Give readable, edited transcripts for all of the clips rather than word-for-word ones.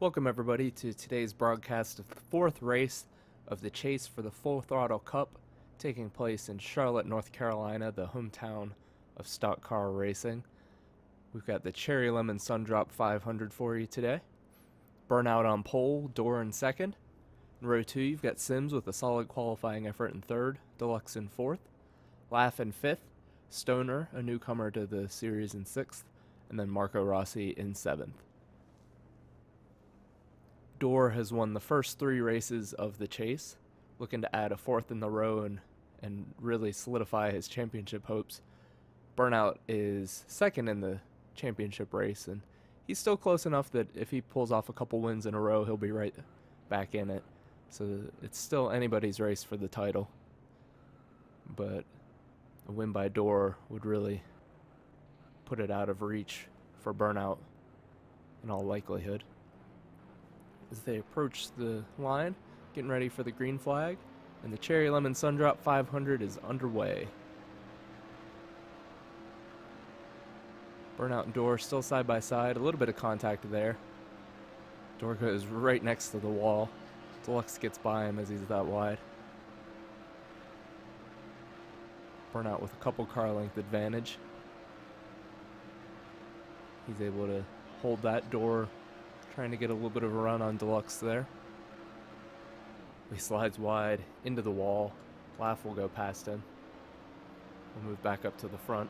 Welcome everybody to today's broadcast of the fourth race of the Chase for the Full Throttle Cup, taking place in Charlotte, North Carolina, the hometown of stock car racing. We've got the Cherry Lemon Sundrop 500 for you today. Burnout on pole, Dore in second. In row 2, you've got Sims with a solid qualifying effort in third, Deluxe in fourth, Laugh in fifth, Stoner, a newcomer to the series, in sixth, and then Marco Rossi in seventh. Dore has won the first three races of the Chase, looking to add a fourth in the row and really solidify his championship hopes. Burnout is second in the championship race, and he's still close enough that if he pulls off a couple wins in a row, he'll be right back in it. So it's still anybody's race for the title. But a win by Dore would really put it out of reach for Burnout in all likelihood. As they approach the line, getting ready for the green flag, and the Cherry Lemon Sundrop 500 is underway. Burnout and Dore still side by side, a little bit of contact there. Dore goes right next to the wall. Deluxe gets by him as he's that wide. Burnout with a couple car length advantage. He's able to hold that. Dore trying to get a little bit of a run on Deluxe there. He slides wide into the wall. Laugh will go past him. We'll move back up to the front.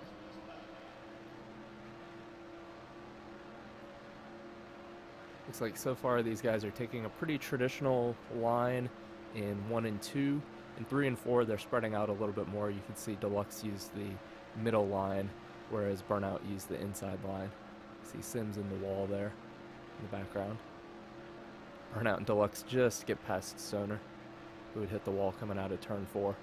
Looks like so far these guys are taking a pretty traditional line in 1 and 2. In 3 and 4 they're spreading out a little bit more. You can see Deluxe use the middle line, whereas Burnout used the inside line. See Sims in the wall there in the background. Burnout and Deluxe just get past Stoner, who would hit the wall coming out of turn 4.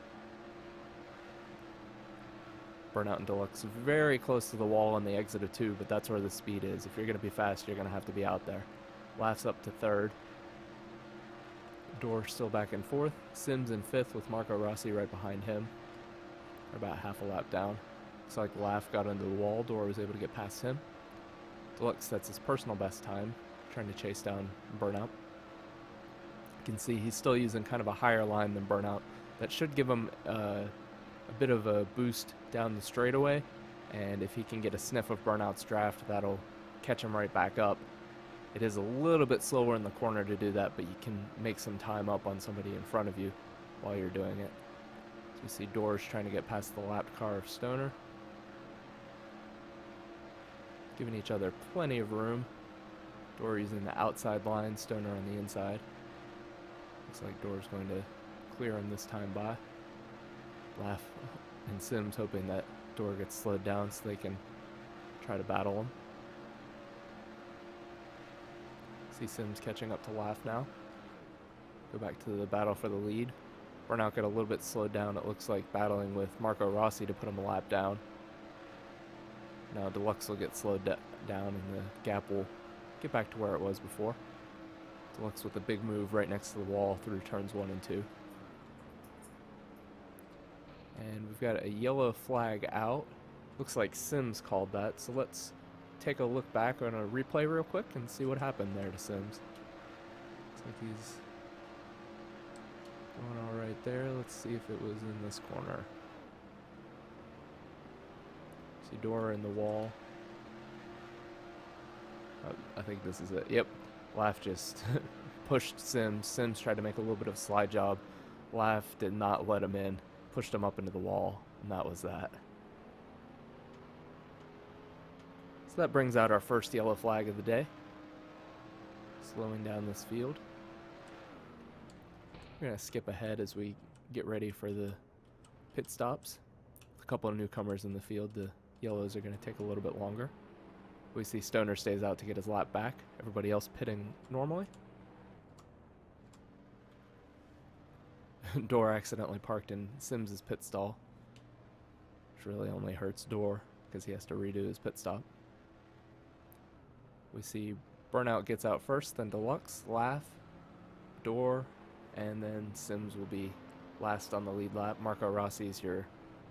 Burnout and Deluxe very close to the wall on the exit of 2, but that's where the speed is. If you're going to be fast, you're going to have to be out there. Laughs up to third. Dore still back in fourth. Sims in fifth with Marco Rossi right behind him. They're about half a lap down. Looks like Laugh got into the wall. Dore was able to get past him. Deluxe sets his personal best time, trying to chase down Burnout. You can see he's still using kind of a higher line than Burnout. That should give him a bit of a boost down the straightaway, and if he can get a sniff of Burnout's draft, that'll catch him right back up. It is a little bit slower in the corner to do that, but you can make some time up on somebody in front of you while you're doing it. So you see Dore's trying to get past the lapped car of Stoner, giving each other plenty of room. Dore using the outside line, Stoner on the inside. Looks like Dore's going to clear him this time by. Laugh and Sims hoping that Dore gets slowed down so they can try to battle him. See Sims catching up to Laugh now. Go back to the battle for the lead. Burnout got a little bit slowed down. It looks like battling with Marco Rossi to put him a lap down. Now Deluxe will get slowed down and the gap will get back to where it was before. Deluxe with a big move right next to the wall through turns 1 and 2. And we've got a yellow flag out. Looks like Sims called that, so let's take a look back on a replay real quick and see what happened there to Sims. Looks like he's going all right there. Let's see if it was in this corner. See Dore in the wall. I think this is it. Yep. Laugh just pushed Sims. Sims tried to make a little bit of a slide job. Laugh did not let him in. Pushed him up into the wall, and that was that. So that brings out our first yellow flag of the day. Slowing down this field. We're going to skip ahead as we get ready for the pit stops. A couple of newcomers in the field. The yellows are going to take a little bit longer. We see Stoner stays out to get his lap back. Everybody else pitting normally. Dore accidentally parked in Sims' pit stall, which really only hurts Dore because he has to redo his pit stop. We see Burnout gets out first, then Deluxe, Laugh, Dore, and then Sims will be last on the lead lap. Marco Rossi is your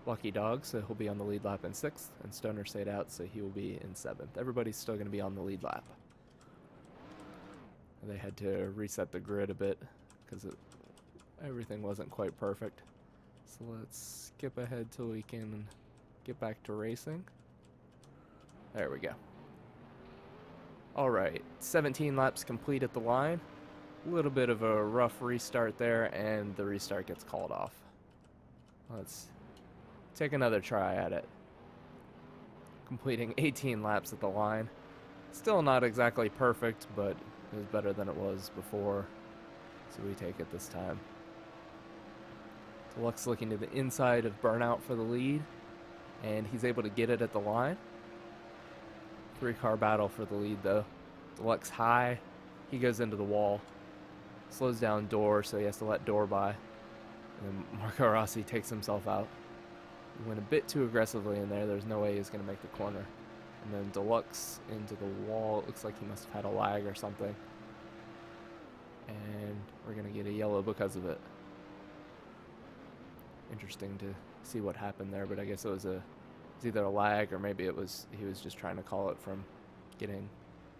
lucky dog, so he'll be on the lead lap in 6th, and Stoner stayed out, so he will be in 7th. Everybody's still going to be on the lead lap. They had to reset the grid a bit because everything wasn't quite perfect. So let's skip ahead till we can get back to racing. There we go. Alright, 17 laps complete at the line. A little bit of a rough restart there, and the restart gets called off. Let's take another try at it. Completing 18 laps at the line. Still not exactly perfect, but it was better than it was before, so we take it this time. Deluxe looking to the inside of Burnout for the lead, and he's able to get it at the line. 3-car battle for the lead though. Deluxe high, he goes into the wall, slows down Dore, so he has to let Dore by, and then Marco Rossi takes himself out. He went a bit too aggressively in there. There's no way he's going to make the corner. And then Deluxe into the wall. It looks like he must have had a lag or something. And we're going to get a yellow because of it. Interesting to see what happened there, but I guess it was either a lag or maybe he was just trying to call it from getting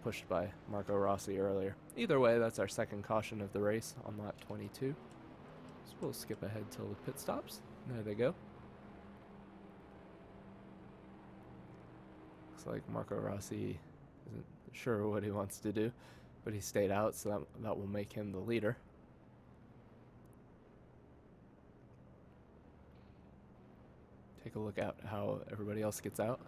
pushed by Marco Rossi earlier. Either way, that's our second caution of the race on lap 22. So we'll skip ahead till the pit stops. There they go. Looks like Marco Rossi isn't sure what he wants to do, but he stayed out, so that will make him the leader. Take a look at how everybody else gets out.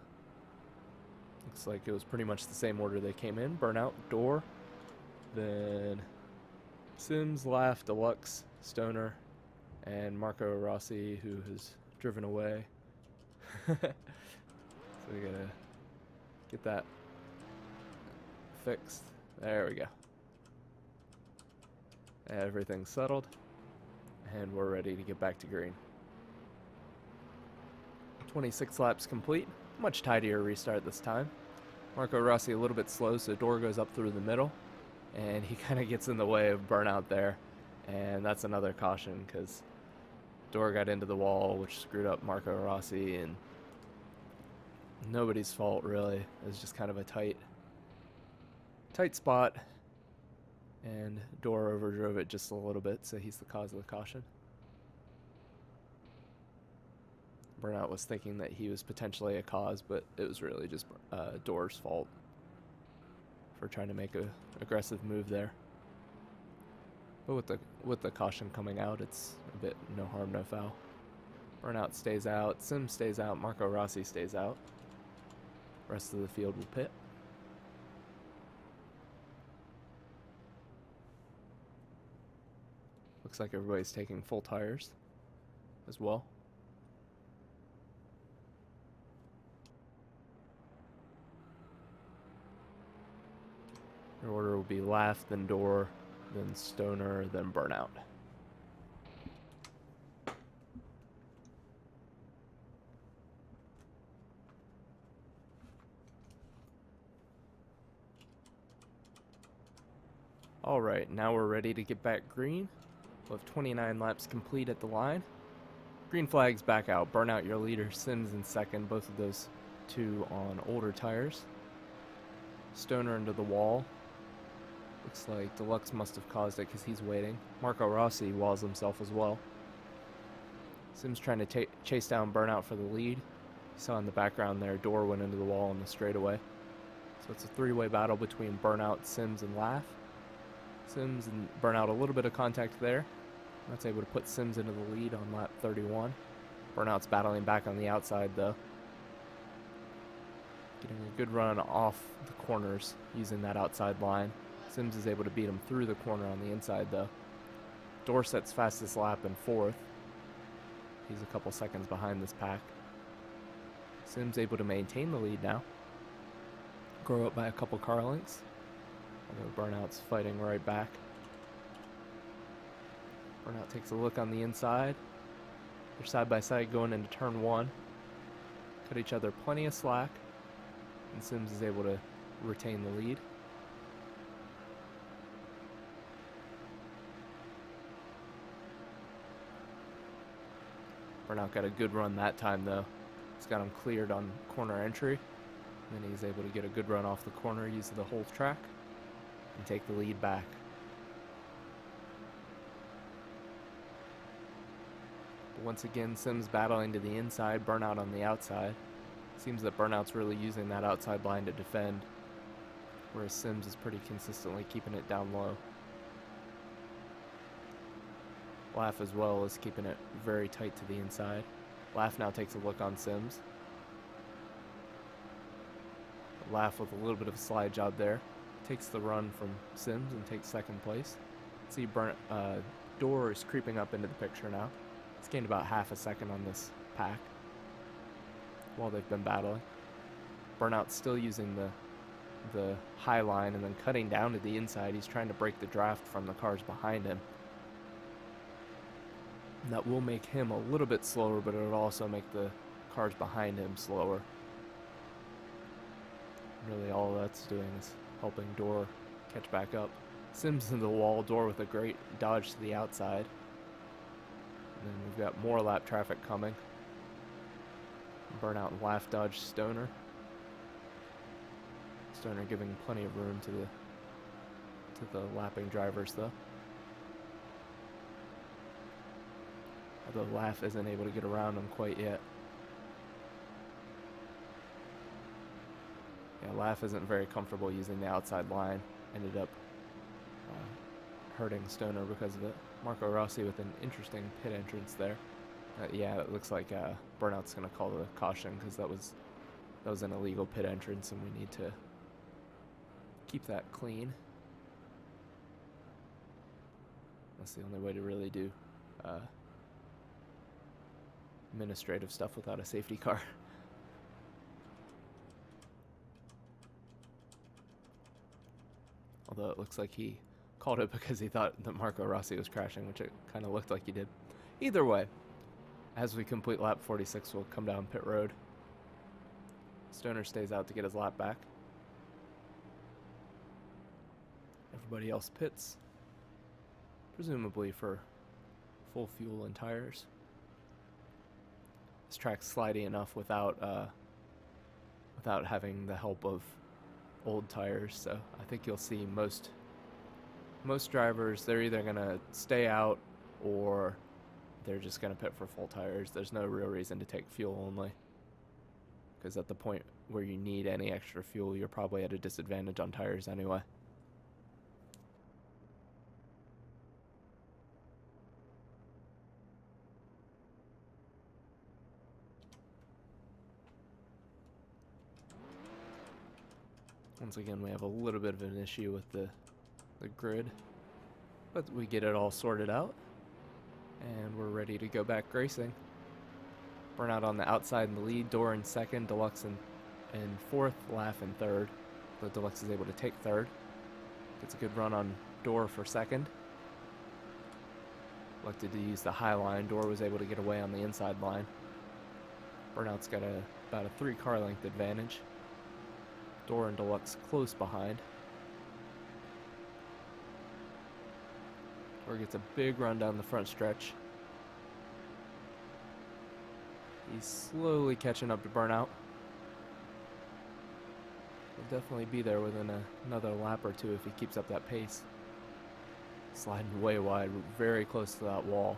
Looks like it was pretty much the same order they came in. Burnout, Dore, then Sims, Laugh, Deluxe, Stoner, and Marco Rossi, who has driven away. So we gotta get that fixed. There we go. Everything's settled, and we're ready to get back to green. 26 laps complete. Much tidier restart this time. Marco Rossi a little bit slow, so Dore goes up through the middle, and he kind of gets in the way of Burnout there, and that's another caution because Dore got into the wall, which screwed up Marco Rossi, and nobody's fault really. It was just kind of a tight spot, and Dore overdrove it just a little bit, so he's the cause of the caution. Burnout was thinking that he was potentially a cause, but it was really just Dore's fault for trying to make a aggressive move there. But with the caution coming out, it's a bit no harm, no foul. Burnout stays out, Sim stays out, Marco Rossi stays out. Rest of the field will pit. Looks like everybody's taking full tires as well. Your order will be Laugh, then Dore, then Stoner, then Burnout. Alright, now we're ready to get back green. We'll have 29 laps complete at the line. Green flag's back out. Burnout your leader, Sims in second, both of those two on older tires. Stoner into the wall. Looks like Deluxe must have caused it because he's waiting. Marco Rossi walls himself as well. Sims trying to chase down Burnout for the lead. You saw in the background there, Dore went into the wall on the straightaway. So it's a three-way battle between Burnout, Sims, and Laugh. Sims and Burnout a little bit of contact there. That's able to put Sims into the lead on lap 31. Burnout's battling back on the outside though. Getting a good run off the corners using that outside line. Sims is able to beat him through the corner on the inside though. Dorset's fastest lap in fourth. He's a couple seconds behind this pack. Sims able to maintain the lead now. Grow up by a couple car lengths. Although Burnout's fighting right back. Burnout takes a look on the inside. They're side by side going into turn one. Cut each other plenty of slack. And Sims is able to retain the lead. Burnout got a good run that time though. It's got him cleared on corner entry. And then he's able to get a good run off the corner, use the whole track, and take the lead back. Once again, Sims battling to the inside, Burnout on the outside. Seems that Burnout's really using that outside line to defend, whereas Sims is pretty consistently keeping it down low. Laugh as well is keeping it very tight to the inside. Laugh now takes a look on Sims. Laugh with a little bit of a slide job there. Takes the run from Sims and takes second place. See, Dore is creeping up into the picture now. He's gained about half a second on this pack while they've been battling. Burnout's still using the high line and then cutting down to the inside. He's trying to break the draft from the cars behind him. And that will make him a little bit slower, but it'll also make the cars behind him slower. Really all that's doing is helping Dore catch back up. Sims into the wall, Dore with a great dodge to the outside. And then we've got more lap traffic coming. Burnout and Laugh dodge Stoner. Stoner giving plenty of room to the lapping drivers though. Although Laugh isn't able to get around him quite yet. Yeah, Laugh isn't very comfortable using the outside line. Ended up hurting Stoner because of it. Marco Rossi with an interesting pit entrance there. Yeah, it looks like Burnout's going to call the caution because that was an illegal pit entrance and we need to keep that clean. That's the only way to really do administrative stuff without a safety car. Although it looks like he called it because he thought that Marco Rossi was crashing, which it kind of looked like he did. Either way, as we complete lap 46, we'll come down pit road. Stoner stays out to get his lap back. Everybody else pits, presumably for full fuel and tires. This track's slidey enough without having the help of old tires, so I think you'll see most drivers, they're either gonna stay out or they're just gonna pit for full tires. There's no real reason to take fuel only, because at the point where you need any extra fuel, you're probably at a disadvantage on tires anyway. Once again, we have a little bit of an issue with the grid, but we get it all sorted out, and we're ready to go back racing. Burnout on the outside in the lead, Dore in second, Deluxe in fourth, Laugh in third. The Deluxe is able to take third. Gets a good run on Dore for second. Elected to use the high line. Dore was able to get away on the inside line. Burnout's got about a 3-car length advantage. Dore and Deluxe close behind. Dore gets a big run down the front stretch. He's slowly catching up to Burnout. He'll definitely be there within another lap or two if he keeps up that pace. Sliding way wide, very close to that wall.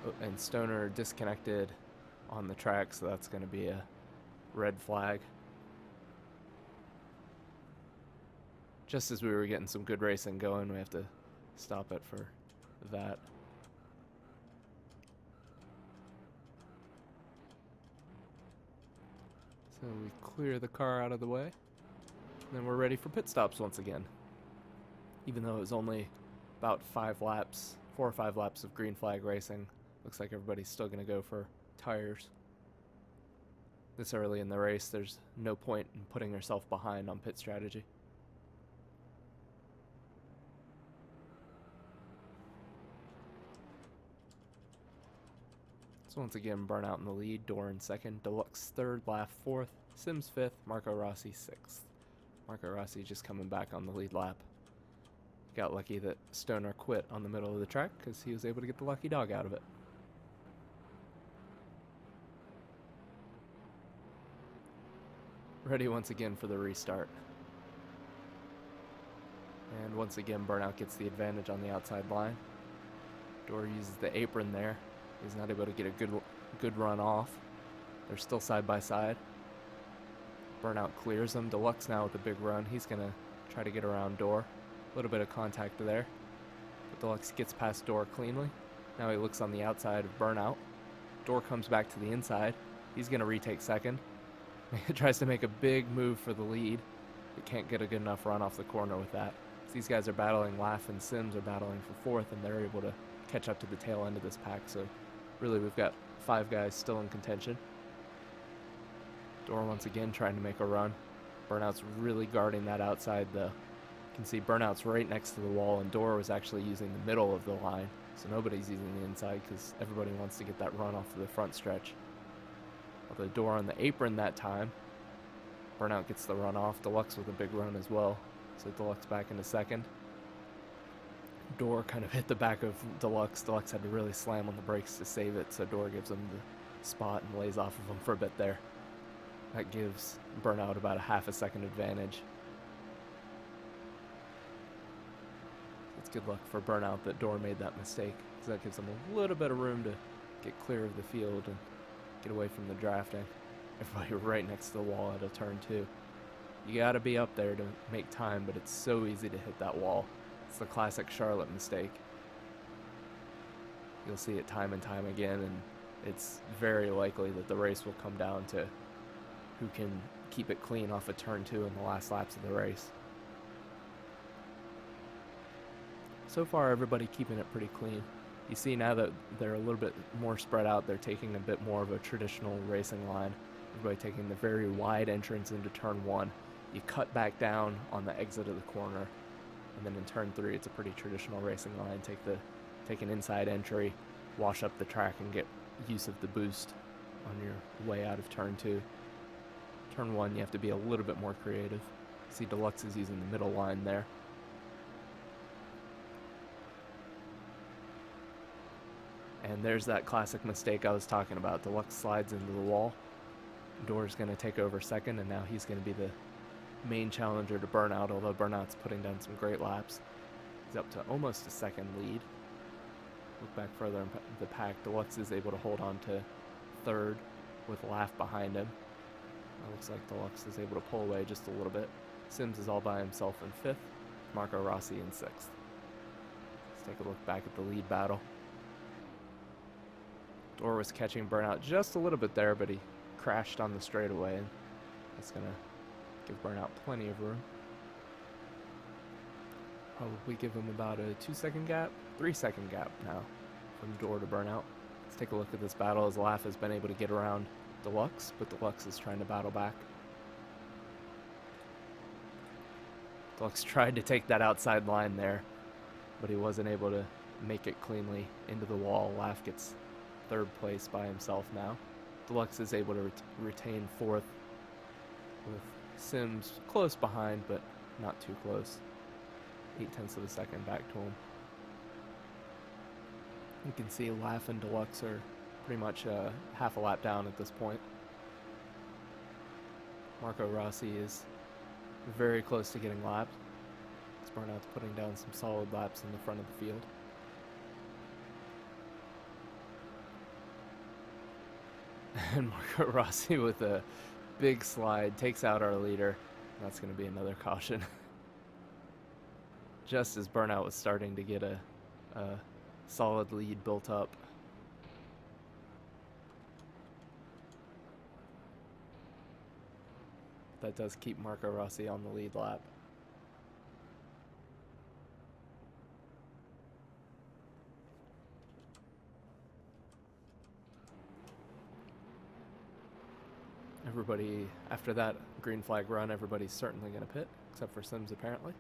Oh, and Stoner disconnected on the track, so that's going to be a red flag. Just as we were getting some good racing going, we have to stop it for that. So we clear the car out of the way, and then we're ready for pit stops once again. Even though it was only about 4 or 5 laps of green flag racing, looks like everybody's still going to go for tires. This early in the race, there's no point in putting yourself behind on pit strategy. So once again, Burnout in the lead, Dore in second, Deluxe third, Laugh fourth, Sims fifth, Marco Rossi sixth. Marco Rossi just coming back on the lead lap. Got lucky that Stoner quit on the middle of the track because he was able to get the lucky dog out of it. Ready once again for the restart. And once again, Burnout gets the advantage on the outside line. Dore uses the apron there. He's not able to get a good run off. They're still side by side. Burnout clears him. Deluxe now with a big run. He's going to try to get around Dore. A little bit of contact there. But Deluxe gets past Dore cleanly. Now he looks on the outside of Burnout. Dore comes back to the inside. He's going to retake second. He tries to make a big move for the lead, but can't get a good enough run off the corner with that. So these guys are battling. Laugh and Sims are battling for fourth, and they're able to catch up to the tail end of this pack. So really we've got 5 guys still in contention. Dore once again trying to make a run. Burnout's really guarding that outside though. You can see Burnout's right next to the wall, and Dore was actually using the middle of the line. So nobody's using the inside because everybody wants to get that run off of the front stretch. Although Dore on the apron that time. Burnout gets the run off. Deluxe with a big run as well. So Deluxe back into second. Dore kind of hit the back of Deluxe. Deluxe had to really slam on the brakes to save it, so Dore gives him the spot and lays off of him for a bit there. That gives Burnout about a half a second advantage. It's good luck for Burnout that Dore made that mistake, because that gives him a little bit of room to get clear of the field and get away from the drafting. Everybody right next to the wall at a turn 2. You gotta be up there to make time, but it's so easy to hit that wall. It's the classic Charlotte mistake. You'll see it time and time again, and it's very likely that the race will come down to who can keep it clean off of turn 2 in the last laps of the race. So far, everybody keeping it pretty clean. You see now that they're a little bit more spread out, they're taking a bit more of a traditional racing line. Everybody taking the very wide entrance into turn 1. You cut back down on the exit of the corner, and then in turn 3, it's a pretty traditional racing line. Take an inside entry, wash up the track, and get use of the boost on your way out of turn 2. Turn 1, you have to be a little bit more creative. See, Deluxe is using the middle line there. And there's that classic mistake I was talking about. Deluxe slides into the wall. Dore's going to take over second, and now he's going to be the main challenger to Burnout, although Burnout's putting down some great laps. He's up to almost a second lead. Look back further in the pack. Deluxe is able to hold on to third with Laugh behind him. It looks like Deluxe is able to pull away just a little bit. Sims is all by himself in 5th. Marco Rossi in 6th. Let's take a look back at the lead battle. Dore was catching Burnout just a little bit there, but he crashed on the straightaway, and that's going to give Burnout plenty of room. Probably give him about a 2-second gap, 3-second gap now from Dore to Burnout. Let's take a look at this battle as Laugh has been able to get around Deluxe, but Deluxe is trying to battle back. Deluxe tried to take that outside line there, but he wasn't able to make it cleanly into the wall. Laugh gets 3rd place by himself now. Deluxe is able to retain 4th with Sims close behind, but not too close. 0.8 of a second back to him. You can see Laugh and Deluxe are pretty much half a lap down at this point. Marco Rossi is very close to getting lapped. Burnout's putting down some solid laps in the front of the field. And Marco Rossi with a big slide takes out our leader. That's going to be another caution. Just as Burnout was starting to get a solid lead built up. That does keep Marco Rossi on the lead lap. Everybody, after that green flag run, everybody's certainly going to pit, except for Sims apparently.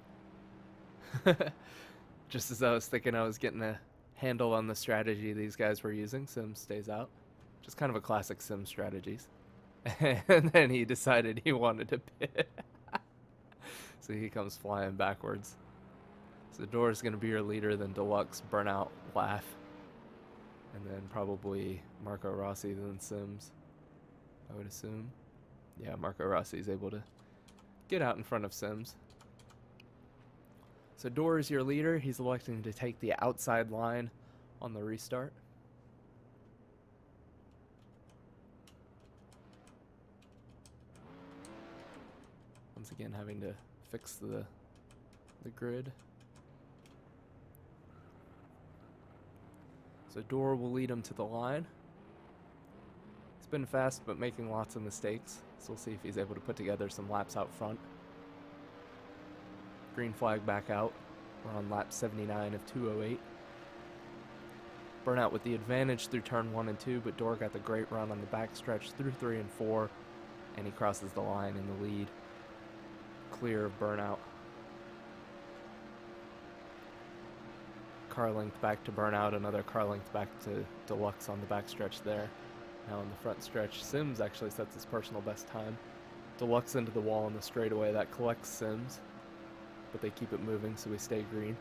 Just as I was thinking I was getting a handle on the strategy these guys were using, Sims stays out. Just kind of a classic Sims strategies. And then he decided he wanted to pit. So he comes flying backwards. So Dore is going to be your leader, then Deluxe, Burnout, Laugh. And then probably Marco Rossi, then Sims, I would assume. Yeah, Marco Rossi is able to get out in front of Sims. So Dore is your leader. He's electing to take the outside line on the restart. Once again, having to fix the grid. So Dore will lead him to the line. He's been fast, but making lots of mistakes. So we'll see if he's able to put together some laps out front. Green flag back out. We're on lap 79 of 2:08. Burnout with the advantage through turn 1 and 2, but Dore got the great run on the backstretch through 3 and 4, and he crosses the line in the lead. Clear of Burnout. Car length back to Burnout, another car length back to Deluxe on the backstretch there. Now on the front stretch, Sims actually sets his personal best time. Deluxe into the wall on the straightaway, that collects Sims, but they keep it moving so we stay green.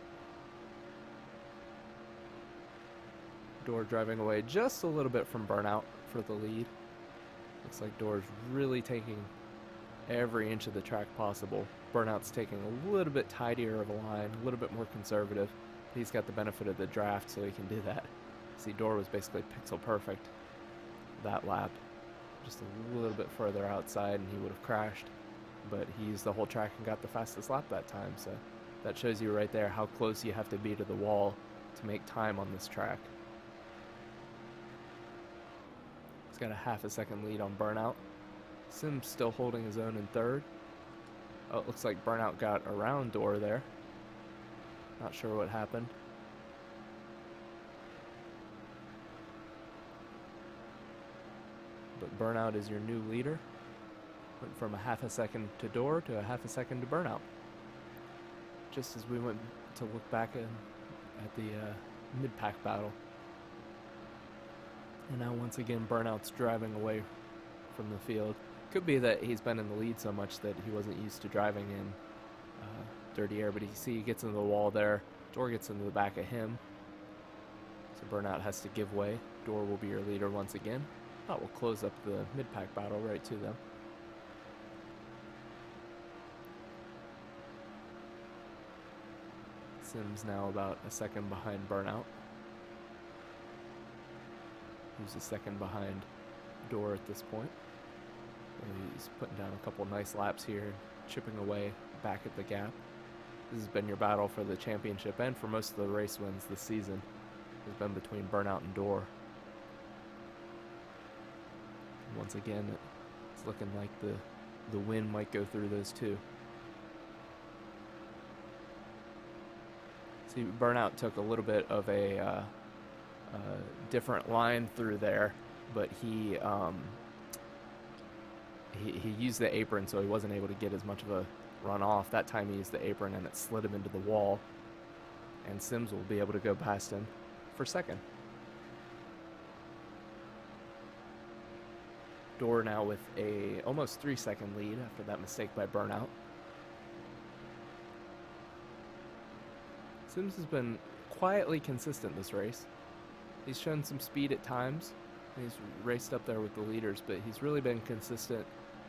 Dore driving away just a little bit from Burnout for the lead. Looks like Dore's really taking every inch of the track possible. Burnout's taking a little bit tidier of a line, a little bit more conservative. He's got the benefit of the draft, so he can do that. See, Dore was basically pixel perfect that lap. Just a little bit further outside and he would have crashed. But he used the whole track and got the fastest lap that time, so that shows you right there how close you have to be to the wall to make time on this track. He's got a half a second lead on Burnout. Sims still holding his own in third. Oh, it looks like Burnout got around Dore there. Not sure what happened. But Burnout is your new leader. Went from a half a second to Dore to a half a second to Burnout. Just as we went to look back at the mid-pack battle. And now once again Burnout's driving away from the field. Could be that he's been in the lead so much that he wasn't used to driving in dirty air, but you see he gets into the wall there. Dore gets into the back of him. So Burnout has to give way. Dore will be your leader once again. That will close up the mid-pack battle right to them. Sims now about a second behind Burnout. Who's a second behind Dore at this point. And he's putting down a couple nice laps here, chipping away back at the gap. This has been your battle for the championship and for most of the race wins this season. Has been between Burnout and Dore. And once again, it's looking like the win might go through those two. See, Burnout took a little bit of a different line through there, but he used the apron, so he wasn't able to get as much of a run off. That time he used the apron and it slid him into the wall, and Sims will be able to go past him for second. Dore now with a almost 3-second lead after that mistake by Burnout. Sims has been quietly consistent this race. He's shown some speed at times. He's raced up there with the leaders, but he's really been consistent,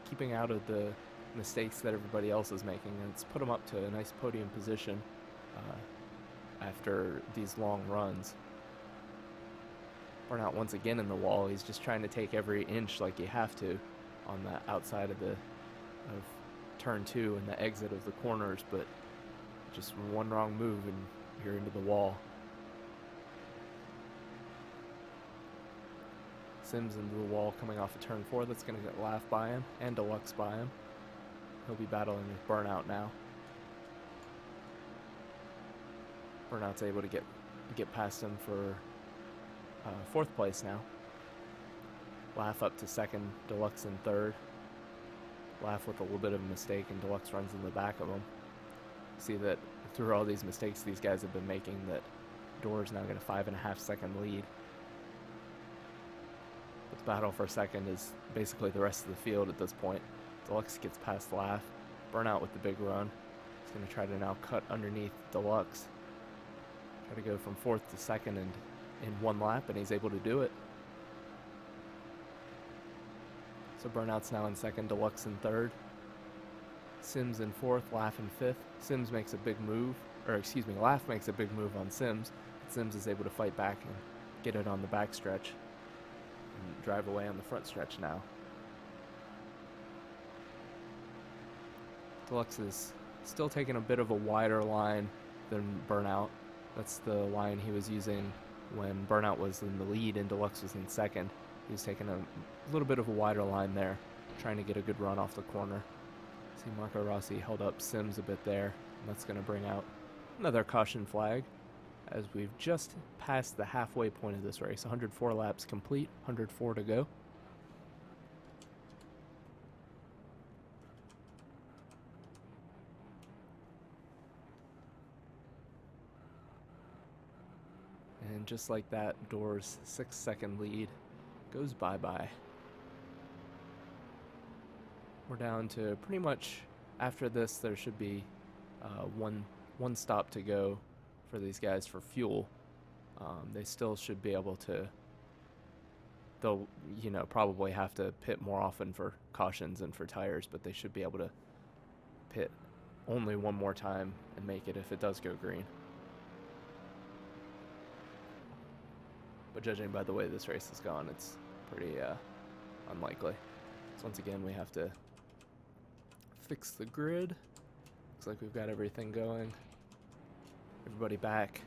keeping out of the mistakes that everybody else is making, and it's put him up to a nice podium position after these long runs. Burnout once again in the wall. He's just trying to take every inch like you have to on the outside of turn 2 and the exit of the corners, but just one wrong move and you're into the wall. Sims into the wall coming off of turn 4. That's going to get Laugh by him and Deluxe by him. He'll be battling with Burnout now. Burnout's able to get past him for 4th place now. Laugh up to 2nd, Deluxe in 3rd. Laugh with a little bit of a mistake and Deluxe runs in the back of him. See that through all these mistakes these guys have been making, that Dore's now got a 5.5-second lead. But the battle for 2nd is basically the rest of the field at this point. Deluxe gets past Laugh. Burnout with the big run. He's going to try to now cut underneath Deluxe. Try to go from 4th to 2nd in one lap, and he's able to do it. So Burnout's now in 2nd, Deluxe in 3rd. Sims in 4th, Laugh in 5th. Sims makes a big move, or excuse me, Laugh makes a big move on Sims. Sims is able to fight back and get it on the back stretch and drive away on the front stretch now. Deluxe is still taking a bit of a wider line than Burnout. That's the line he was using when Burnout was in the lead and Deluxe was in second. He was taking a little bit of a wider line there, trying to get a good run off the corner. See, Marco Rossi held up Sims a bit there, and that's going to bring out another caution flag as we've just passed the halfway point of this race. 104 laps complete, 104 to go. And just like that, Dore's 6-second lead goes bye-bye. We're down to pretty much, after this, there should be one stop to go for these guys for fuel. They still should be able to, they'll, probably have to pit more often for cautions and for tires, but they should be able to pit only one more time and make it if it does go green. But judging by the way this race has gone, it's pretty unlikely. So once again, we have to fix the grid. Looks like we've got everything going. Everybody back.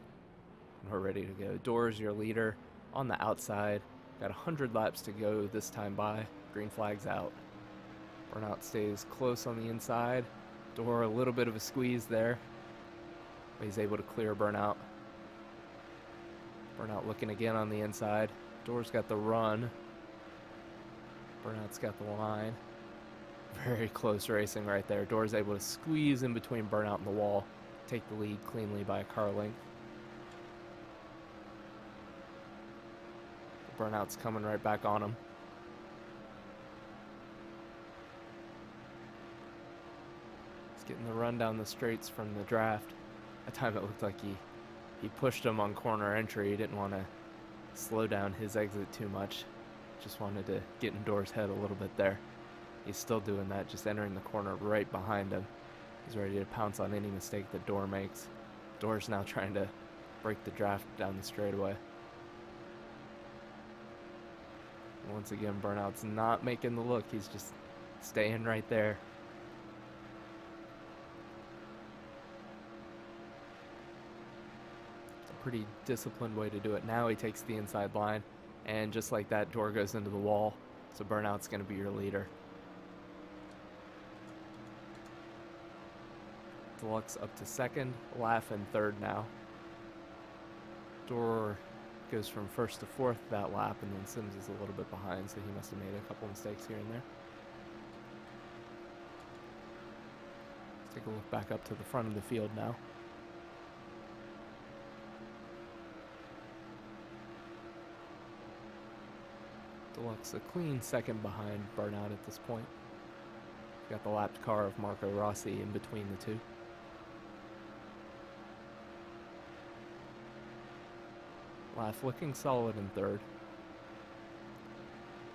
And we're ready to go. Dore's your leader on the outside. Got 100 laps to go this time by. Green flag's out. Burnout stays close on the inside. Dore, a little bit of a squeeze there. But he's able to clear Burnout. Burnout looking again on the inside. Dore's got the run. Burnout's got the line. Very close racing right there. Dore's able to squeeze in between Burnout and the wall. Take the lead cleanly by a car length. Burnout's coming right back on him. He's getting the run down the straights from the draft. At time it looked like he pushed him on corner entry. He didn't want to slow down his exit too much. Just wanted to get in Dore's head a little bit there. He's still doing that, just entering the corner right behind him. He's ready to pounce on any mistake that Dore makes. Dore's now trying to break the draft down the straightaway. And once again, Burnout's not making the look. He's just staying right there. Pretty disciplined way to do it. Now he takes the inside line, and just like that, Dore goes into the wall, so Burnout's going to be your leader. Deluxe up to second, Laugh in third now. Dore goes from first to fourth that lap, and then Sims is a little bit behind, so he must have made a couple mistakes here and there. Let's take a look back up to the front of the field now. Deluxe a clean second behind Burnout at this point. Got the lapped car of Marco Rossi in between the two. Laugh looking solid in third.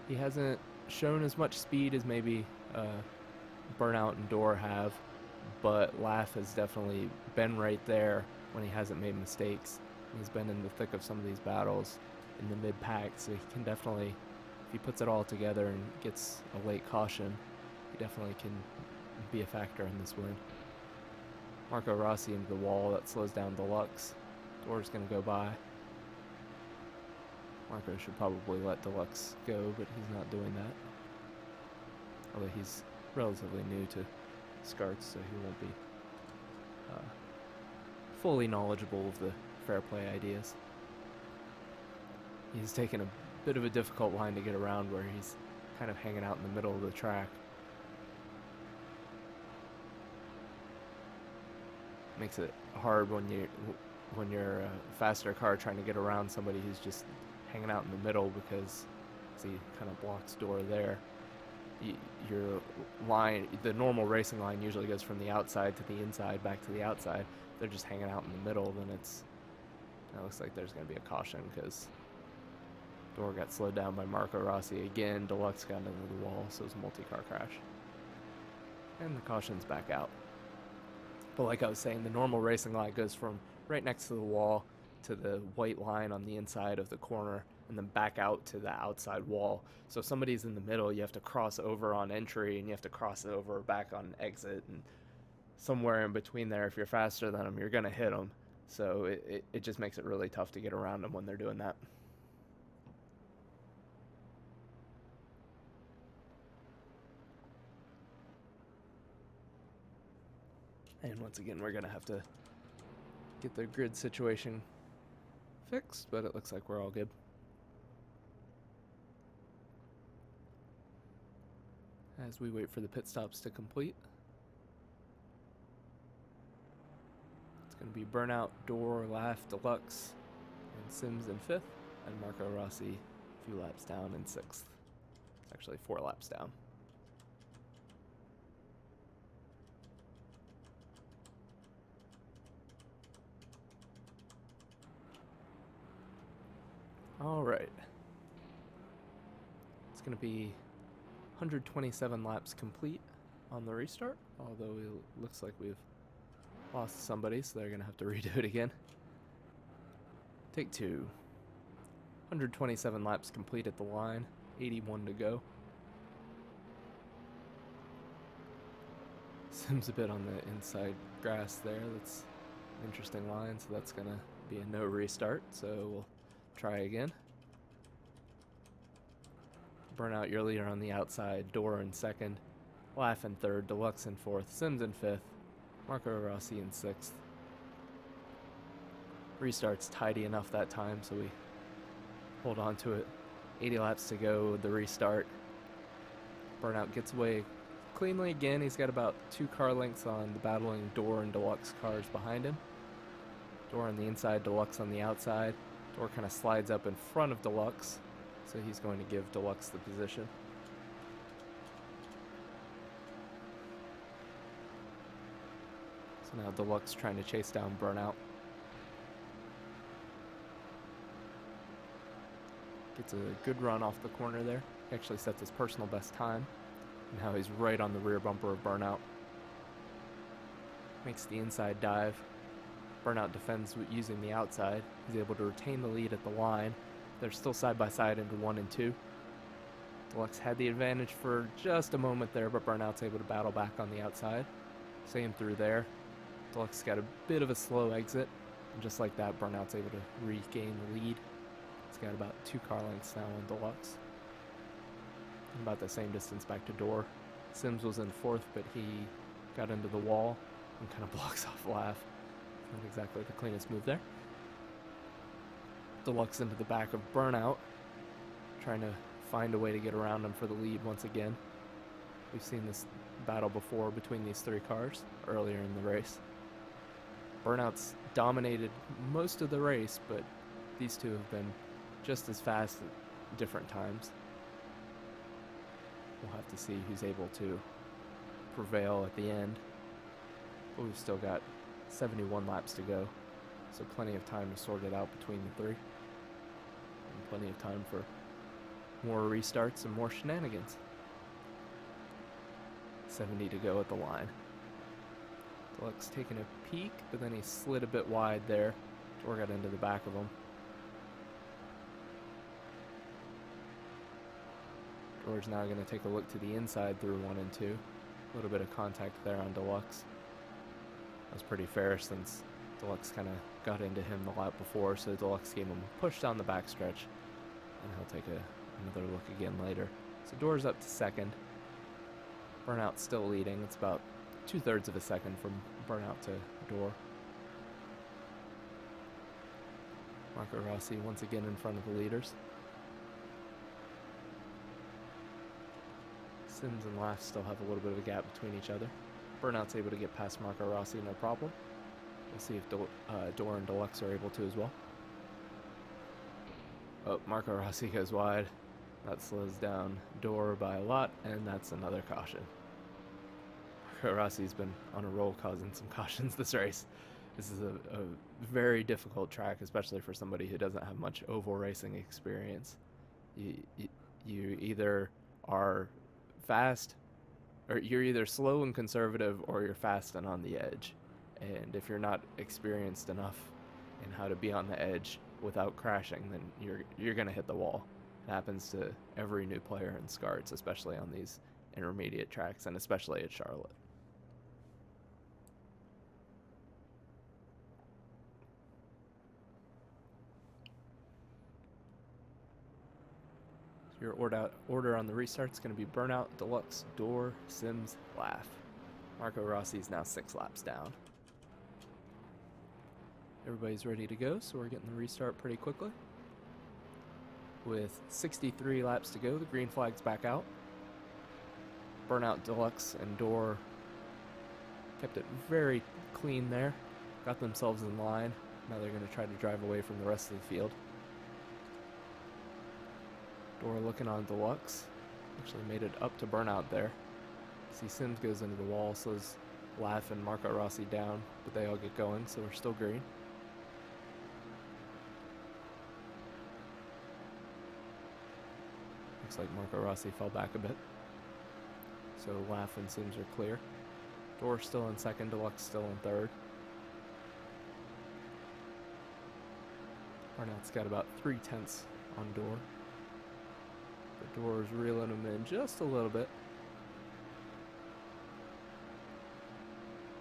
He hasn't shown as much speed as maybe Burnout and Dore have, but Laugh has definitely been right there when he hasn't made mistakes. He's been in the thick of some of these battles in the mid-pack, so he can definitely, if he puts it all together and gets a late caution, he definitely can be a factor in this win. Marco Rossi into the wall, that slows down Deluxe. Dore's going to go by. Marco should probably let Deluxe go, but he's not doing that. Although he's relatively new to SCARTS, so he won't be fully knowledgeable of the fair play ideas. He's taken a bit of a difficult line to get around where he's kind of hanging out in the middle of the track. Makes it hard when you're a faster car trying to get around somebody who's just hanging out in the middle, because he kind of blocks Dore there. Your line, the normal racing line usually goes from the outside to the inside, back to the outside. If they're just hanging out in the middle, then it looks like there's going to be a caution, because Dore got slowed down by Marco Rossi again. Deluxe got into the wall, so it's a multi-car crash. And the caution's back out. But like I was saying, the normal racing line goes from right next to the wall to the white line on the inside of the corner and then back out to the outside wall. So if somebody's in the middle, you have to cross over on entry and you have to cross over back on exit, and somewhere in between there, if you're faster than them, you're going to hit them. So it just makes it really tough to get around them when they're doing that. And once again, we're going to have to get the grid situation fixed, but it looks like we're all good. As we wait for the pit stops to complete, it's going to be Burnout, Dore, Laugh, Deluxe, and Sims in 5th, and Marco Rossi a few laps down in 6th. Actually 4 laps down. All right. It's going to be 127 laps complete on the restart, although it looks like we've lost somebody, so they're going to have to redo it again. Take 2. 127 laps complete at the line, 81 to go. Sims a bit on the inside grass there. That's an interesting line, so that's going to be a no restart, so we'll try again. Burnout, your leader on the outside, Dore in 2nd, Laugh in 3rd, Deluxe in 4th, Sims in 5th, Marco Rossi in 6th. Restart's tidy enough that time, so we hold on to it. 80 laps to go with the restart. Burnout gets away cleanly again. He's got about 2 car lengths on the battling Dore and Deluxe cars behind him. Dore on the inside, Deluxe on the outside. Dore kind of slides up in front of Deluxe, so he's going to give Deluxe the position. So now Deluxe trying to chase down Burnout. Gets a good run off the corner there. He actually sets his personal best time. And now he's right on the rear bumper of Burnout. Makes the inside dive. Burnout defends using the outside. He's able to retain the lead at the line. They're still side by side into 1 and 2. Deluxe had the advantage for just a moment there, but Burnout's able to battle back on the outside. Same through there. Deluxe got a bit of a slow exit, and just like that, Burnout's able to regain the lead. He's got about 2 car lengths now on Deluxe. And about the same distance back to Dore. Sims was in 4th, but he got into the wall and kind of blocks off Laugh. Not exactly the cleanest move there. Deluxe into the back of Burnout, trying to find a way to get around him for the lead once again. We've seen this battle before between these 3 cars earlier in the race. Burnout's dominated most of the race, but these 2 have been just as fast at different times. We'll have to see who's able to prevail at the end. But we've still got 71 laps to go, so plenty of time to sort it out between the 3. And plenty of time for more restarts and more shenanigans. 70 to go at the line. Deluxe taking a peek, but then he slid a bit wide there. Dore got into the back of him. Dore's now going to take a look to the inside through 1 and 2. A little bit of contact there on Deluxe. That was pretty fair since Deluxe kind of got into him the lap before, so Deluxe gave him a push down the backstretch, and he'll take another look again later. So Dore's up to 2nd. Burnout's still leading. It's about 2/3 of a second from Burnout to Dore. Marco Rossi once again in front of the leaders. Sims and Laugh still have a little bit of a gap between each other. Burnout's able to get past Marco Rossi, no problem. We'll see if Dore and Deluxe are able to as well. Oh, Marco Rossi goes wide. That slows down Dore by a lot, and that's another caution. Marco Rossi's been on a roll causing some cautions this race. This is a very difficult track, especially for somebody who doesn't have much oval racing experience. You either are fast, or you're either slow and conservative, or you're fast and on the edge. And if you're not experienced enough and how to be on the edge without crashing, then you're going to hit the wall. It happens to every new player in SCARTS, especially on these intermediate tracks, and especially at Charlotte. Your order on the restart is going to be Burnout, Deluxe, Dore, Sims, Laugh. Marco Rossi is now 6 laps down. Everybody's ready to go, so we're getting the restart pretty quickly. With 63 laps to go, the green flag's back out. Burnout, Deluxe, and Dore kept it very clean there. Got themselves in line. Now they're going to try to drive away from the rest of the field. Dore looking on Deluxe. Actually made it up to Burnout there. See Sims goes into the wall, so is Laugh and Marco Rossi down, but they all get going, so we're still green. Looks like Marco Rossi fell back a bit. So Laugh and Sims are clear. Dore still in second, Deluxe still in third. Burnout's got about 3/10 on Dore. But Dore's reeling him in just a little bit.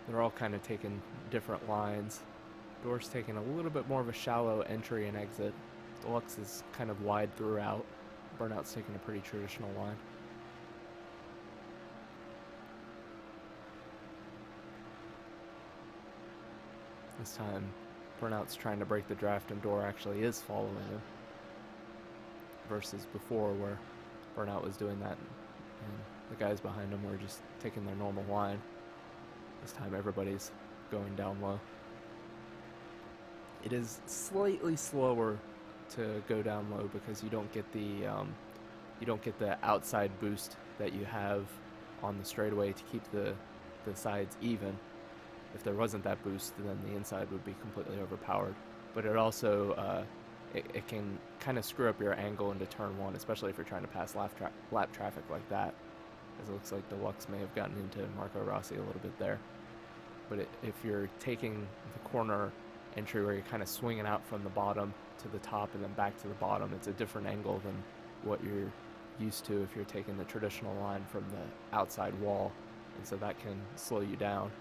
They're all kind of taking different lines. Dore's taking a little bit more of a shallow entry and exit. Deluxe is kind of wide throughout. Burnout's taking a pretty traditional line. This time, Burnout's trying to break the draft and Dore actually is following him. Versus before where Burnout was doing that and the guys behind him were just taking their normal line. This time everybody's going down low. It is slightly slower to go down low because you don't get the outside boost that you have on the straightaway to keep the sides even. If there wasn't that boost, then the inside would be completely overpowered. But it also it can kind of screw up your angle into turn one, especially if you're trying to pass lap traffic like that. As it looks like Deluxe may have gotten into Marco Rossi a little bit there. But if you're taking the corner entry where you're kind of swinging out from the bottom to the top and then back to the bottom, it's a different angle than what you're used to if you're taking the traditional line from the outside wall, and so that can slow you down.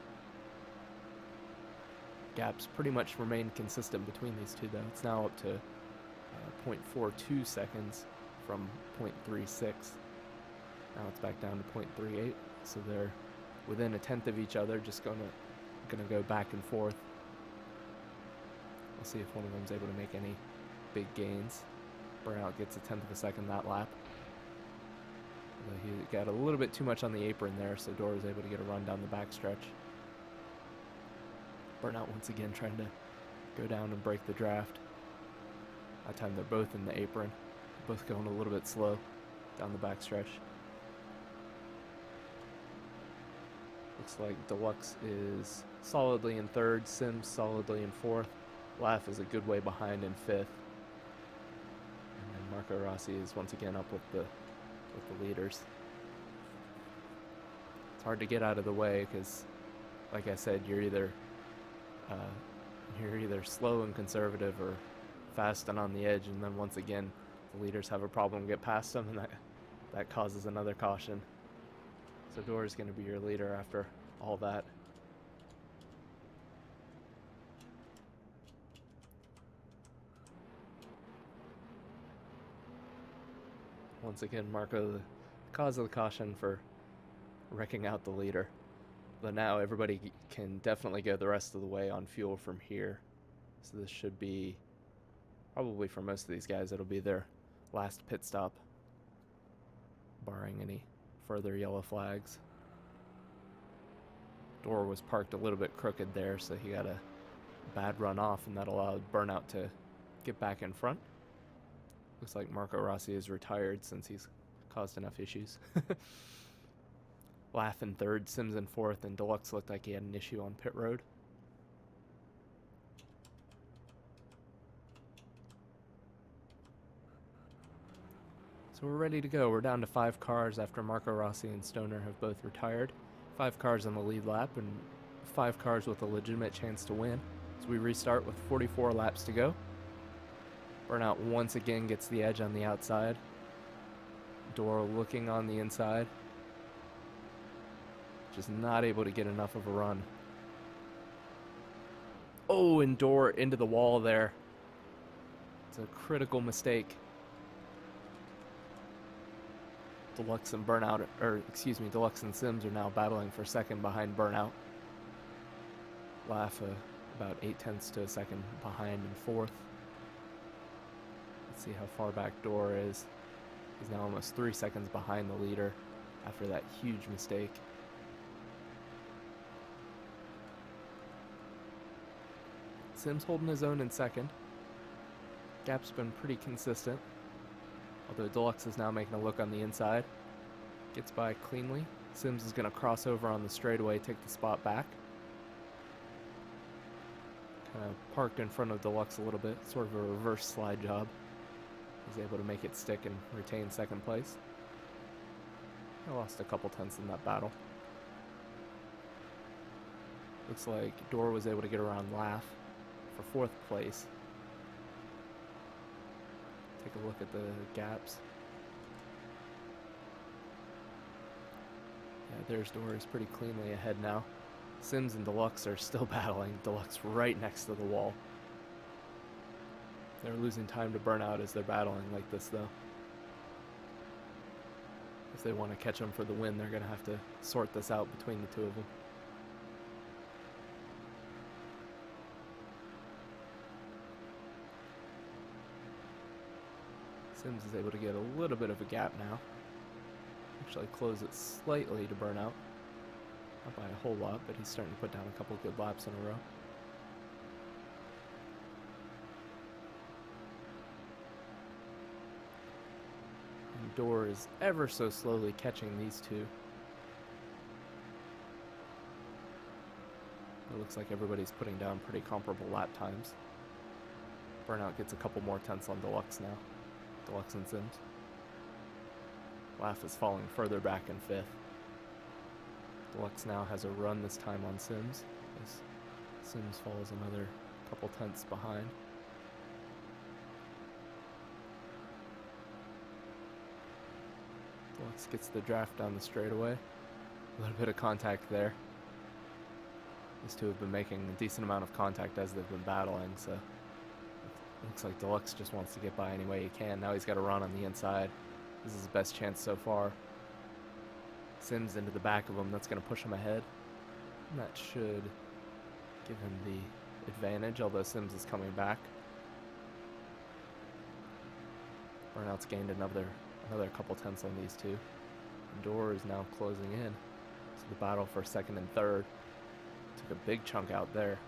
Gaps pretty much remain consistent between these two, though. It's now up to 0.42 seconds from 0.36. Now it's back down to 0.38, so they're within 1/10 of each other, just gonna go back and forth. We'll see if one of them's able to make any big gains. Burnout gets 1/10 of a second that lap. He got a little bit too much on the apron there, so Dore was able to get a run down the backstretch. Burnout once again trying to go down and break the draft. That time they're both in the apron, both going a little bit slow down the backstretch. Looks like Deluxe is solidly in third, Sims solidly in fourth. Laugh is a good way behind in fifth. And then Marco Rossi is once again up with the leaders. It's hard to get out of the way because, like I said, you're either slow and conservative or fast and on the edge, and then once again the leaders have a problem get past them, and that causes another caution. So Dore is going to be your leader after all that. Once again, Marco, the cause of the caution for wrecking out the leader. But now everybody can definitely go the rest of the way on fuel from here. So this should be, probably for most of these guys, it'll be their last pit stop, barring any further yellow flags. Dore was parked a little bit crooked there, so he got a bad run off, and that allowed Burnout to get back in front. Looks like Marco Rossi is retired since he's caused enough issues. Laugh in third, Sims in fourth, and Deluxe looked like he had an issue on pit road. So we're ready to go. We're down to 5 cars after Marco Rossi and Stoner have both retired. 5 cars on the lead lap and 5 cars with a legitimate chance to win. So we restart with 44 laps to go. Burnout once again gets the edge on the outside. Dore looking on the inside. Just not able to get enough of a run. Oh, and Dore into the wall there. It's a critical mistake. Deluxe and Deluxe and Sims are now battling for second behind Burnout. Laugh about 0.8 to a second behind in fourth. Let's see how far back Dore is. He's now almost 3 seconds behind the leader after that huge mistake. Sims holding his own in second. Gap's been pretty consistent, although Deluxe is now making a look on the inside. Gets by cleanly. Sims is going to cross over on the straightaway, take the spot back. Kind of parked in front of Deluxe a little bit, sort of a reverse slide job. He's able to make it stick and retain second place. I lost a couple tenths in that battle. Looks like Dore was able to get around Laugh for fourth place. Take a look at the gaps. Yeah, there's Dore is pretty cleanly ahead now. Sims and Deluxe are still battling. Deluxe right next to the wall. They're losing time to Burnout as they're battling like this, though. If they want to catch them for the win, they're going to have to sort this out between the two of them. Sims is able to get a little bit of a gap now. Actually close it slightly to Burnout. Not by a whole lot, but he's starting to put down a couple good laps in a row. And Dore is ever so slowly catching these two. It looks like everybody's putting down pretty comparable lap times. Burnout gets a couple more tenths on Deluxe now. Deluxe and Sims. Laugh is falling further back in fifth. Deluxe now has a run this time on Sims, as Sims falls another couple tenths behind. Deluxe gets the draft down the straightaway. A little bit of contact there. These two have been making a decent amount of contact as they've been battling, so looks like Deluxe just wants to get by any way he can. Now he's got a run on the inside. This is his best chance so far. Sims into the back of him. That's going to push him ahead. And that should give him the advantage, although Sims is coming back. Burnout's gained another couple tenths on these two. And Dore is now closing in. So the battle for second and third. Took a big chunk out there.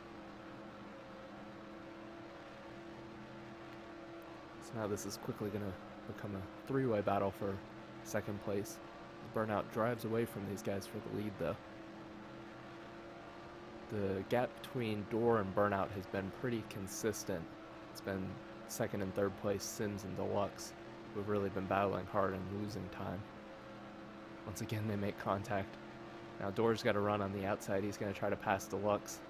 Now this is quickly going to become a three-way battle for second place. Burnout drives away from these guys for the lead, though. The gap between Dore and Burnout has been pretty consistent. It's been second and third place Sims and Deluxe, who have really been battling hard and losing time. Once again, they make contact. Now Dore's got a run on the outside. He's going to try to pass Deluxe.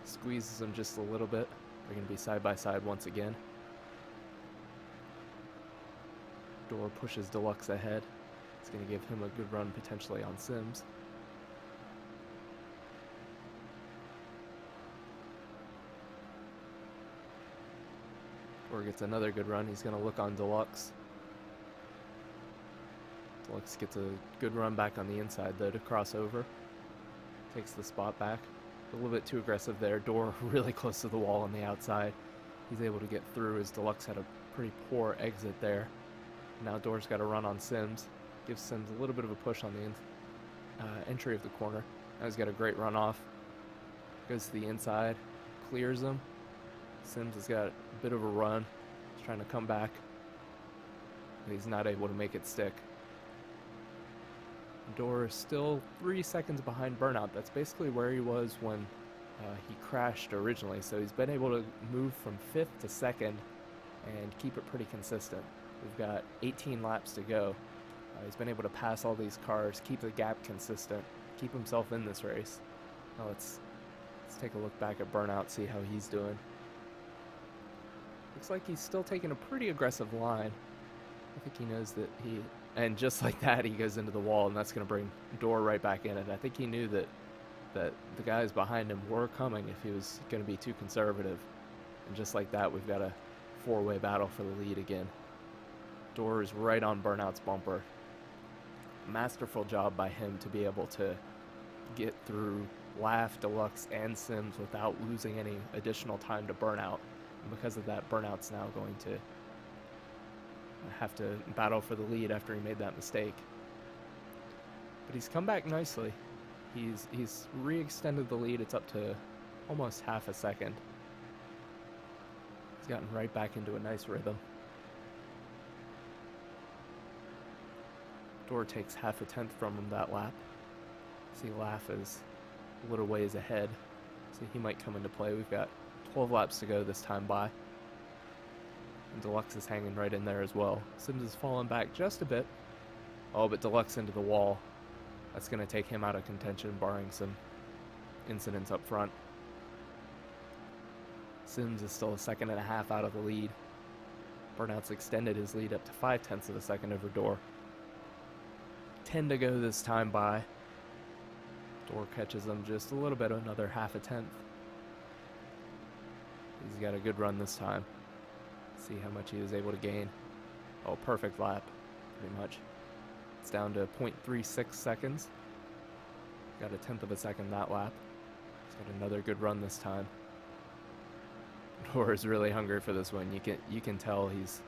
Squeezes him just a little bit. They're going to be side by side once again. Dore pushes Deluxe ahead. It's going to give him a good run potentially on Sims. Dore gets another good run. He's going to look on Deluxe. Deluxe gets a good run back on the inside though to cross over. Takes the spot back. A little bit too aggressive there. Dore really close to the wall on the outside. He's able to get through as Deluxe had a pretty poor exit there. Now Dore's got a run on Sims. Gives Sims a little bit of a push on the entry of the corner. Now he's got a great run off. Goes to the inside. Clears him. Sims has got a bit of a run. He's trying to come back. But he's not able to make it stick. Dore is still 3 seconds behind Burnout. That's basically where he was when he crashed originally. So he's been able to move from 5th to 2nd and keep it pretty consistent. We've got 18 laps to go. He's been able to pass all these cars, keep the gap consistent, keep himself in this race. Now let's Let's take a look back at Burnout, see how he's doing. Looks like he's still taking a pretty aggressive line. I think he knows that and just like that, he goes into the wall, and that's going to bring Dore right back in. And I think he knew that the guys behind him were coming if he was going to be too conservative. And just like that, we've got a four-way battle for the lead again. Dore is right on Burnout's bumper. Masterful job by him to be able to get through Laugh, Deluxe, and Sims without losing any additional time to Burnout. And because of that, Burnout's now going to have to battle for the lead after he made that mistake. But he's come back nicely. He's re-extended the lead. It's up to almost half a second. He's gotten right back into a nice rhythm. Dore takes half a tenth from him that lap. See, Laugh is a little ways ahead, so he might come into play. We've got 12 laps to go this time by. And Deluxe is hanging right in there as well. Sims has fallen back just a bit. Oh, but Deluxe into the wall. That's going to take him out of contention, barring some incidents up front. Sims is still a second and a half out of the lead. Burnout's extended his lead up to 0.5 of a second over Dore. 10 to go this time by. Dore catches him just a little bit, another half a tenth. He's got a good run this time. See how much he was able to gain. Oh, perfect lap, pretty much. It's down to 0.36 seconds. Got a tenth of a second that lap. He's got another good run this time. Dore is really hungry for this one. You can tell he's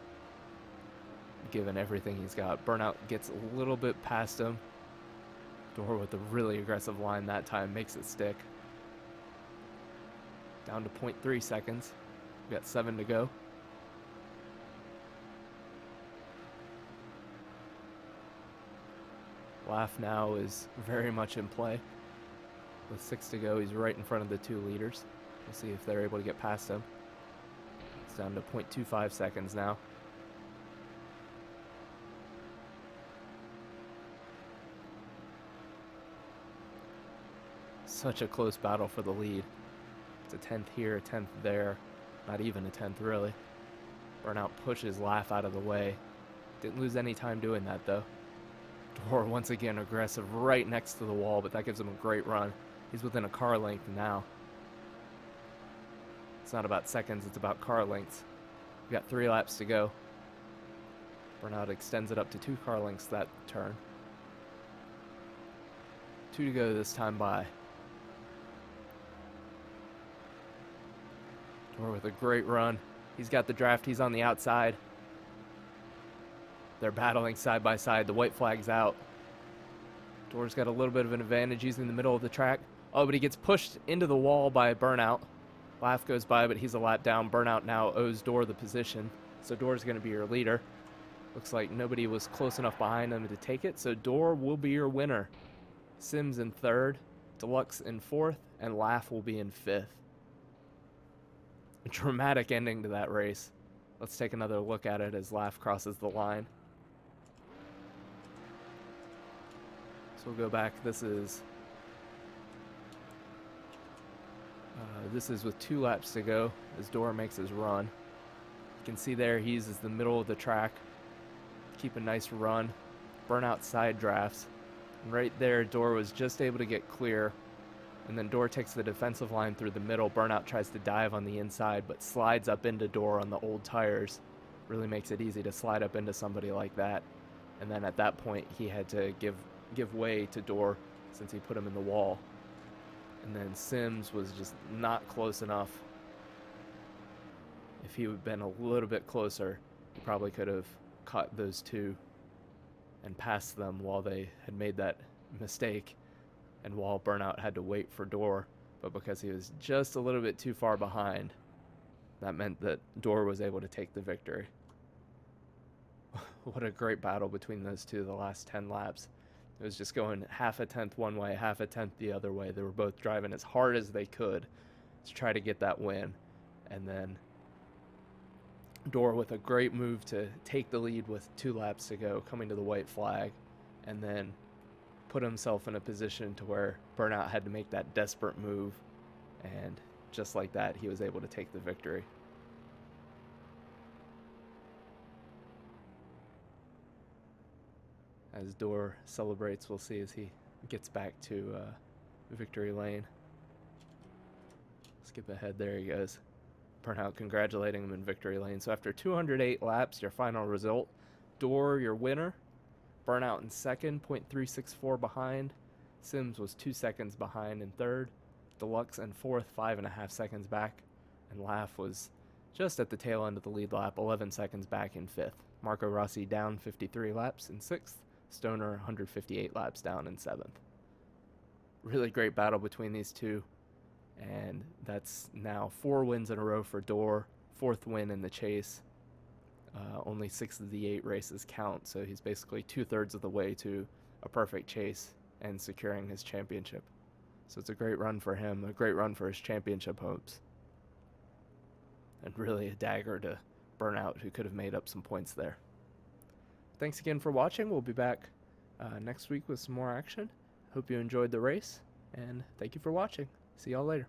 given everything he's got. Burnout gets a little bit past him. Dore with a really aggressive line that time makes it stick. Down to 0.3 seconds. We've got 7 to go. Laugh now is very much in play. With 6 to go, he's right in front of the 2 leaders. We'll see if they're able to get past him. It's down to 0.25 seconds now. Such a close battle for the lead. It's a tenth here, a tenth there. Not even a tenth, really. Burnout pushes Laugh out of the way. Didn't lose any time doing that, though. Dore once again aggressive right next to the wall, but that gives him a great run. He's within a car length now. It's not about seconds, it's about car lengths. We've got 3 laps to go. Burnout extends it up to 2 car lengths that turn. 2 to go this time by. Dore with a great run. He's got the draft, he's on the outside. They're battling side by side. The white flag's out. Dore's got a little bit of an advantage. He's in the middle of the track. Oh, but he gets pushed into the wall by Burnout. Laugh goes by, but he's a lap down. Burnout now owes Dore the position. So Dore's going to be your leader. Looks like nobody was close enough behind him to take it. So Dore will be your winner. Sims in 3rd. Deluxe in 4th. And Laugh will be in 5th. A dramatic ending to that race. Let's take another look at it as Laugh crosses the line. So we'll go back. This is with 2 laps to go as Dore makes his run. You can see there he uses the middle of the track. Keep a nice run. Burnout side drafts. And right there, Dore was just able to get clear. And then Dore takes the defensive line through the middle. Burnout tries to dive on the inside, but slides up into Dore on the old tires. Really makes it easy to slide up into somebody like that. And then at that point, he had to give way to Dore since he put him in the wall. And then Sims was just not close enough. If he would have been a little bit closer, he probably could have caught those 2 and passed them while they had made that mistake and while Burnout had to wait for Dore. But because he was just a little bit too far behind, that meant that Dore was able to take the victory. What a great battle between those 2 the last 10 laps. It was just going half a tenth one way, half a tenth the other way. They were both driving as hard as they could to try to get that win. And then Dore with a great move to take the lead with 2 laps to go, coming to the white flag, and then put himself in a position to where Burnout had to make that desperate move And just like that, he was able to take the victory. As Dore celebrates, we'll see as he gets back to victory lane. Skip ahead, there he goes. Burnout congratulating him in victory lane. So after 208 laps, your final result, Dore your winner, Burnout in second, 0.364 behind. Sims was 2 seconds behind in third. Deluxe in fourth, 5.5 seconds back. And Laugh was just at the tail end of the lead lap, 11 seconds back in fifth. Marco Rossi down 53 laps in sixth. Stoner 158 laps down in seventh. Really great battle between these two. And that's now 4 wins in a row for Dore, 4th win in the chase. Only 6 of the 8 races count, so he's basically 2/3 of the way to a perfect chase and securing his championship. So it's a great run for him, a great run for his championship hopes. And really a dagger to Burnout, who could have made up some points there. Thanks again for watching. We'll be back next week with some more action. Hope you enjoyed the race, and thank you for watching. See y'all later.